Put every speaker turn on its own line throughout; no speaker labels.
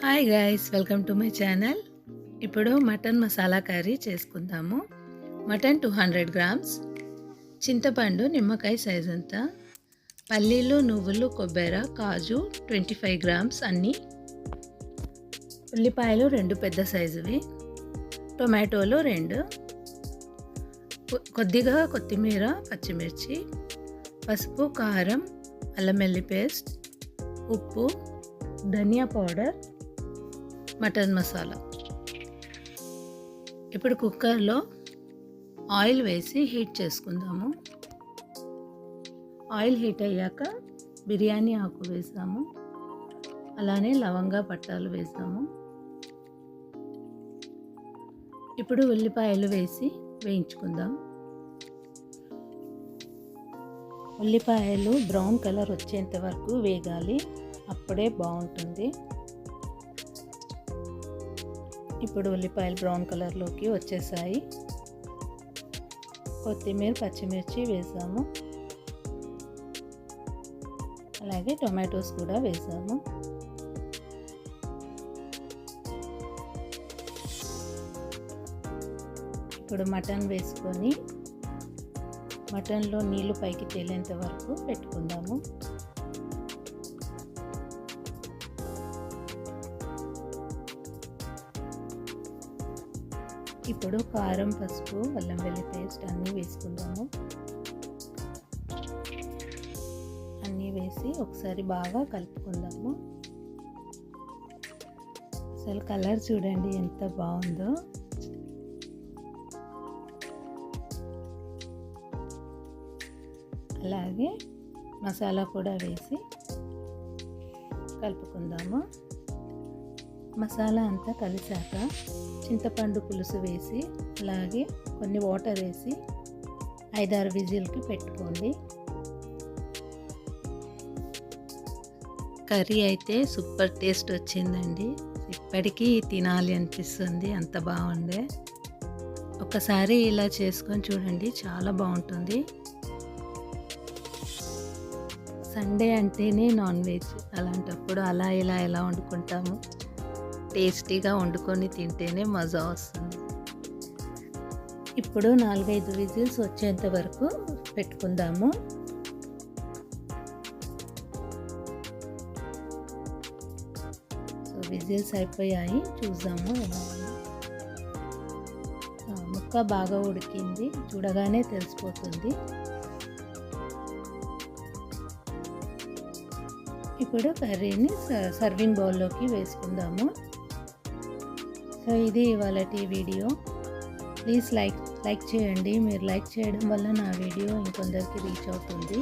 Hi guys, welcome to my channel. ఇప్పుడు mutton masala curry చేసుకుందాము. Mutton 200 grams, చింతపండు నిమ్మకాయ సైజ్ అంతా, పల్లీలు, నువ్వులు, కొబ్బరి, కాజు 25 గ్రామ్స్ అన్నీ, ఉల్లిపాయలు 2 పెద్ద సైజువి, టొమాటోలు 2, కొద్దిగా కొత్తిమీర, పచ్చిమిర్చి, పసుపు, కారం, అల్లం వెల్లుల్లి పేస్ట్, ఉప్పు, ధనియా పౌడర్, మటన్ మసాలా. ఇప్పుడు కుక్కర్లో ఆయిల్ వేసి హీట్ చేసుకుందాము. ఆయిల్ హీట్ అయ్యాక బిర్యానీ ఆకు వేసాము, అలానే లవంగా పట్టాలు వేసాము. ఇప్పుడు ఉల్లిపాయలు వేసి వేయించుకుందాం. ఉల్లిపాయలు బ్రౌన్ కలర్ వచ్చేంత వరకు వేగాలి, అప్పుడే బాగుంటుంది. ఇప్పుడు ఉల్లిపాయలు బ్రౌన్ కలర్లోకి వచ్చేసాయి. కొత్తిమీర, పచ్చిమిర్చి వేసాము, అలాగే టొమాటోస్ కూడా వేసాము. ఇప్పుడు మటన్ వేసుకొని మటన్లో నీళ్లు పైకి తేలేంత వరకు పెట్టుకుందాము. ఇప్పుడు కారం, పసుపు, అల్లం వెల్లుల్లి పేస్ట్ అన్నీ వేసుకుందాము. అన్నీ వేసి ఒకసారి బాగా కలుపుకుందాము. అసలు కలర్ చూడండి ఎంత బాగుందో. అలాగే మసాలా కూడా వేసి కలుపుకుందాము. మసాలా అంతా కలిసాక చింతపండు పులుసు వేసి, అలాగే కొన్ని వాటర్ వేసి 5-6 విజిల్కి పెట్టుకోండి. కర్రీ అయితే సూపర్ టేస్ట్ వచ్చిందండి. ఇప్పటికీ తినాలి అనిపిస్తుంది, అంత బాగుండే. ఒకసారి ఇలా చేసుకొని చూడండి, చాలా బాగుంటుంది. సండే అంటేనే నాన్ వెజ్, అలాంటప్పుడు అలా ఇలా ఎలా వండుకుంటాము. టేస్టీగా వండుకొని తింటేనే మజా వస్తుంది. ఇప్పుడు 4-5 విజిల్స్ వచ్చేంత వరకు పెట్టుకుందాము. సో విజిల్స్ అయిపోయాయి, చూద్దాము. ముక్క బాగా ఉడికింది, చూడగానే తెలిసిపోతుంది. ఇప్పుడు కర్రీని సర్వింగ్ బౌల్లోకి వేసుకుందాము. సో ఇది ఇవాళటి వీడియో. ప్లీజ్ లైక్ చేయండి. మీరు లైక్ చేయడం వల్ల నా వీడియో ఇంకొందరికి రీచ్ అవుతుంది.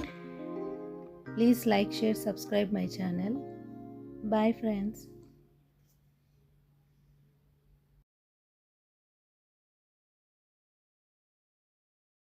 Please like, share, subscribe my channel. Bye friends.